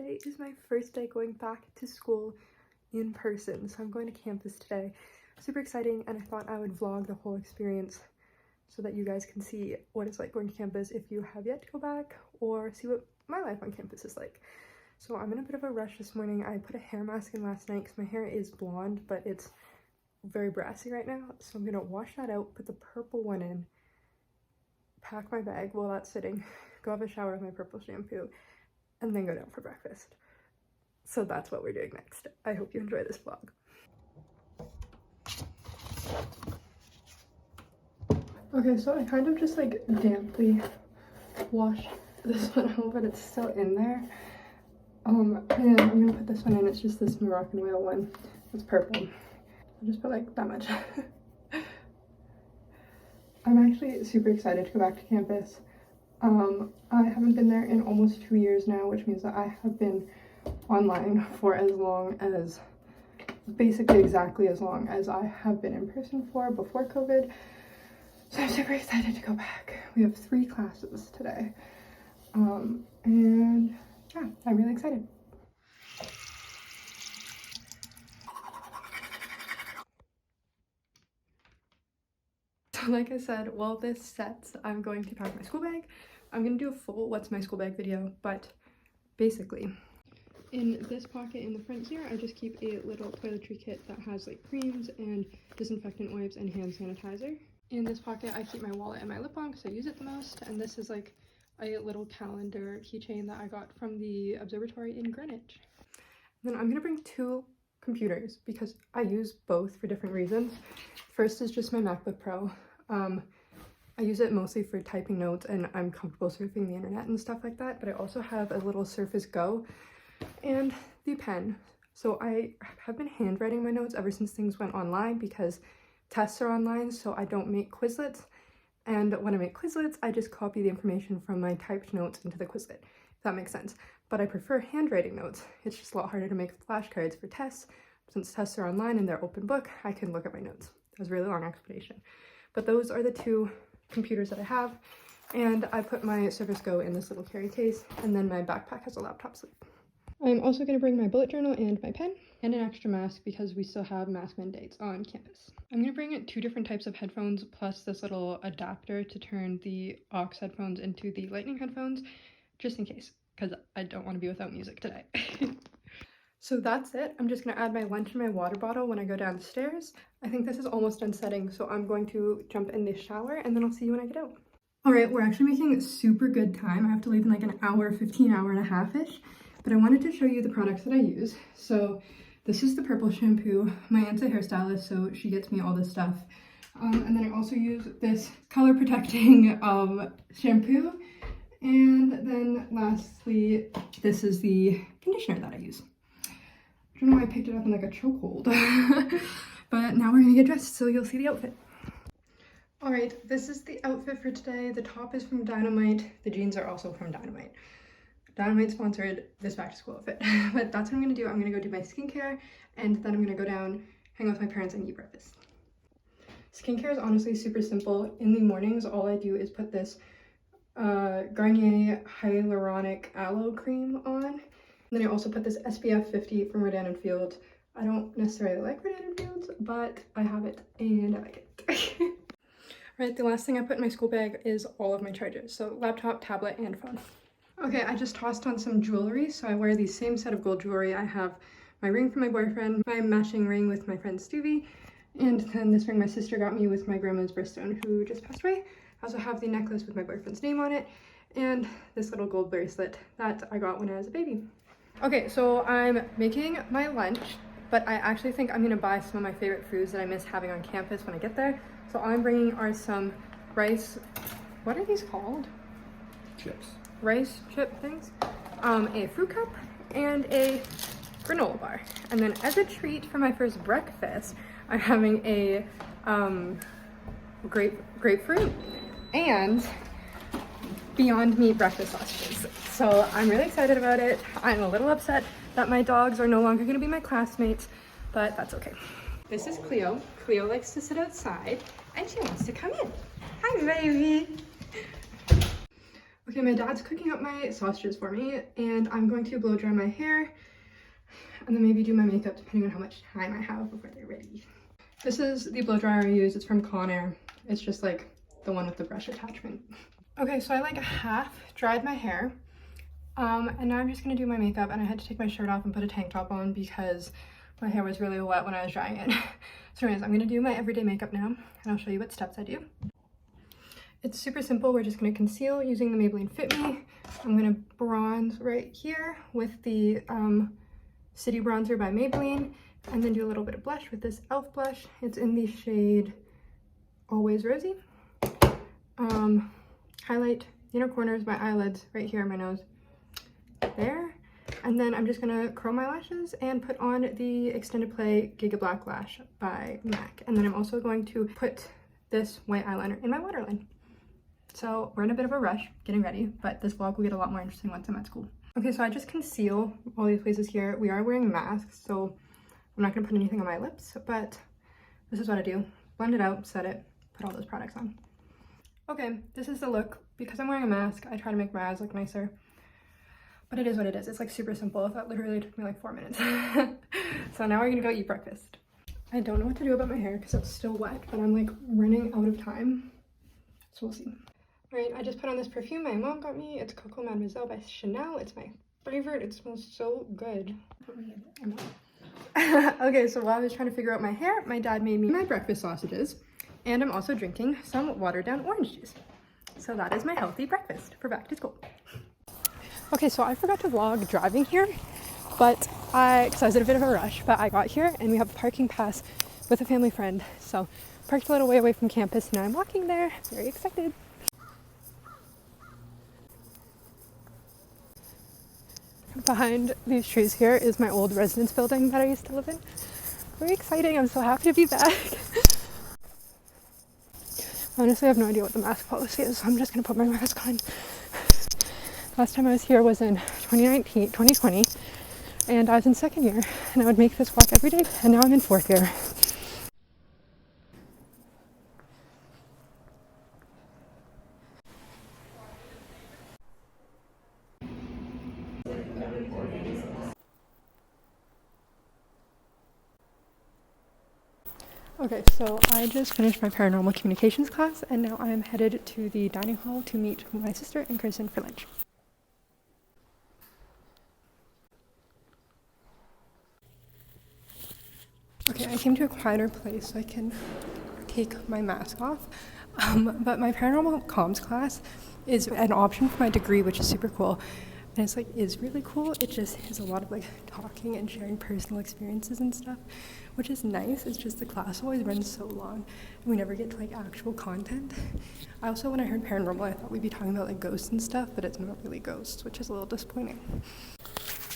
today is my first day going back to school in person. So I'm going to campus today. Super exciting, and I thought I would vlog the whole experience so that you guys can see what it's like going to campus if you have yet to go back, or see what my life on campus is like. So I'm in a bit of a rush this morning. I put a hair mask in last night because my hair is blonde, but it's very brassy right now. So I'm gonna wash that out, put the purple one in, pack my bag while that's sitting, go have a shower with my purple shampoo, and then go down for breakfast. So that's what we're doing next. I hope you enjoy this vlog. Okay, so I kind of just like damply washed this one out, but it's still in there. And I'm gonna put this one in. It's just this Moroccan whale one. It's purple. I'll just put like that much. I'm actually super excited to go back to campus. I haven't been there in almost 2 years now, which means that I have been online for as long as, basically exactly as long as I have been in person for before COVID. So I'm super excited to go back. We have 3 classes today. And yeah, I'm really excited. So like I said, while this sets, I'm going to pack my school bag. I'm gonna do a full what's my school bag video, but basically in this pocket in the front here, I just keep a little toiletry kit that has like creams and disinfectant wipes and hand sanitizer. In this pocket, I keep my wallet and my lip balm because I use it the most. And this is like a little calendar keychain that I got from the observatory in Greenwich. And then I'm gonna bring 2 computers because I use both for different reasons. First is just my MacBook Pro. I use it mostly for typing notes, and I'm comfortable surfing the internet and stuff like that, but I also have a little Surface Go and the pen. So I have been handwriting my notes ever since things went online because tests are online, so I don't make Quizlets. And when I make Quizlets, I just copy the information from my typed notes into the Quizlet, if that makes sense. But I prefer handwriting notes. It's just a lot harder to make flashcards for tests. Since tests are online and they're open book, I can look at my notes. That was a really long explanation. But those are the 2 computers that I have. And I put my Surface Go in this little carry case, and then my backpack has a laptop sleeve. I'm also going to bring my bullet journal and my pen and an extra mask because we still have mask mandates on campus. I'm going to bring 2 different types of headphones plus this little adapter to turn the aux headphones into the lightning headphones, just in case, because I don't want to be without music today. So that's it. I'm just going to add my lunch in my water bottle when I go downstairs. I think this is almost done setting, so I'm going to jump in the shower and then I'll see you when I get out. All right, we're actually making super good time. I have to leave in like an hour, 15 hour and a half-ish, but I wanted to show you the products that I use. So this is the purple shampoo. My aunt's a hairstylist, so she gets me all this stuff. And then I also use this color protecting shampoo. And then lastly, this is the conditioner that I use. I don't know why I picked it up in like a chokehold. But now we're gonna get dressed, so you'll see the outfit. All right, this is the outfit for today. The top is from Dynamite. The jeans are also from Dynamite. Dynamite sponsored this back to school outfit. But that's what I'm gonna do. I'm gonna go do my skincare, and then I'm gonna go down, hang out with my parents, and eat breakfast. Skincare is honestly super simple. In the mornings, all I do is put this Garnier Hyaluronic Aloe Cream on. And then I also put this SPF 50 from Rodan & Fields. I don't necessarily like Rodan & Fields, but I have it and I like it. Right, the last thing I put in my school bag is all of my chargers. So laptop, tablet, and phone. Okay, I just tossed on some jewelry. So I wear the same set of gold jewelry. I have my ring from my boyfriend, my matching ring with my friend Stevie, and then this ring my sister got me with my grandma's birthstone who just passed away. I also have the necklace with my boyfriend's name on it, and this little gold bracelet that I got when I was a baby. Okay, so I'm making my lunch, but I actually think I'm gonna buy some of my favorite foods that I miss having on campus when I get there. So all I'm bringing are some rice, what are these called? Chips. Rice chip things, a fruit cup, and a granola bar. And then as a treat for my first breakfast, I'm having a grapefruit and Beyond Meat breakfast sausages. So I'm really excited about it. I'm a little upset that my dogs are no longer going to be my classmates, but that's okay. This is Cleo. Cleo likes to sit outside and she wants to come in. Hi, baby. Okay, my dad's cooking up my sausages for me, and I'm going to blow dry my hair and then maybe do my makeup depending on how much time I have before they're ready. This is the blow dryer I use. It's from Conair. It's just like the one with the brush attachment. Okay, so I like half dried my hair. And now I'm just gonna do my makeup, and I had to take my shirt off and put a tank top on because my hair was really wet when I was drying it. So anyways, I'm gonna do my everyday makeup now, and I'll show you what steps I do. It's super simple. We're just gonna conceal using the Maybelline Fit Me. I'm gonna bronze right here with the City Bronzer by Maybelline, and then do a little bit of blush with this e.l.f. blush. It's in the shade Always Rosy. Highlight the inner corners, my eyelids, right here on my nose, there. And then I'm just gonna curl my lashes and put on the Extended Play Giga Black Lash by MAC. And then I'm also going to put this white eyeliner in my waterline. So we're in a bit of a rush getting ready, but this vlog will get a lot more interesting once I'm at school. Okay, so I just conceal all these places here. We are wearing masks, so I'm not gonna put anything on my lips, but this is what I do. Blend it out, set it, put all those products on. Okay, this is the look. Because I'm wearing a mask, I try to make my eyes look nicer. But it is what it is. It's like super simple. That literally took me like 4 minutes. So now we're gonna go eat breakfast. I don't know what to do about my hair because it's still wet, but I'm like running out of time. So we'll see. All right, I just put on this perfume my mom got me. It's Coco Mademoiselle by Chanel. It's my favorite. It smells so good. Okay, so while I was trying to figure out my hair, my dad made me my breakfast sausages, and I'm also drinking some watered down orange juice. So that is my healthy breakfast for back to school. Okay, so I forgot to vlog driving here, but because I was in a bit of a rush, but I got here and we have a parking pass with a family friend. So parked a little way away from campus, and now I'm walking there. Very excited. Behind these trees here is my old residence building that I used to live in. Very exciting. I'm so happy to be back. Honestly, I have no idea what the mask policy is, so I'm just gonna put my mask on. Last time I was here was in 2020, and I was in second year, and I would make this walk every day, and now I'm in fourth year. Okay, so I just finished my paranormal communications class, and now I'm headed to the dining hall to meet my sister and Kristen for lunch. Okay, I came to a quieter place so I can take my mask off, but my paranormal comms class is an option for my degree, which is super cool. And it's like, is really cool. It just is a lot of like talking and sharing personal experiences and stuff, which is nice. It's just the class always runs so long and we never get to like actual content. I also, when I heard paranormal, I thought we'd be talking about like ghosts and stuff, but it's not really ghosts, which is a little disappointing.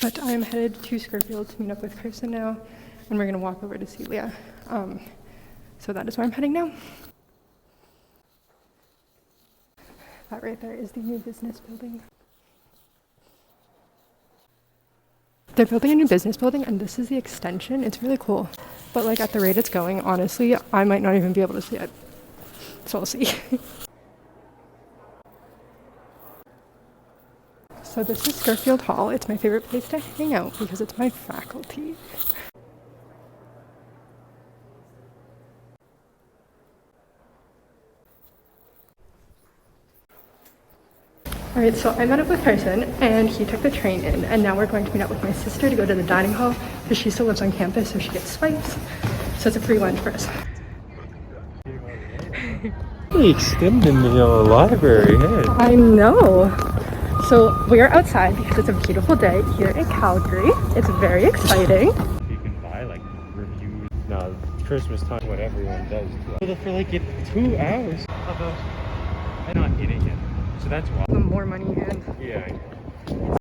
But I'm headed to Skirfield to meet up with Kirsten now, and we're gonna walk over to Celia. So that is where I'm heading now. That right there is the new business building. They're building a new business building, and this is the extension. It's really cool. But like at the rate it's going, honestly, I might not even be able to see it. So we'll see. So this is Skirfield Hall. It's my favorite place to hang out because it's my faculty. Alright, so I met up with Carson and he took the train in, and now we're going to meet up with my sister to go to the dining hall because she still lives on campus, so she gets swipes. So it's a free lunch for us. Really extending the library, hey? I know. So we are outside because it's a beautiful day here in Calgary. It's very exciting. You can buy like reviews. No, Christmas time, what everyone does. For like 2 hours. I'm not eating it. So that's why. The more money and yeah.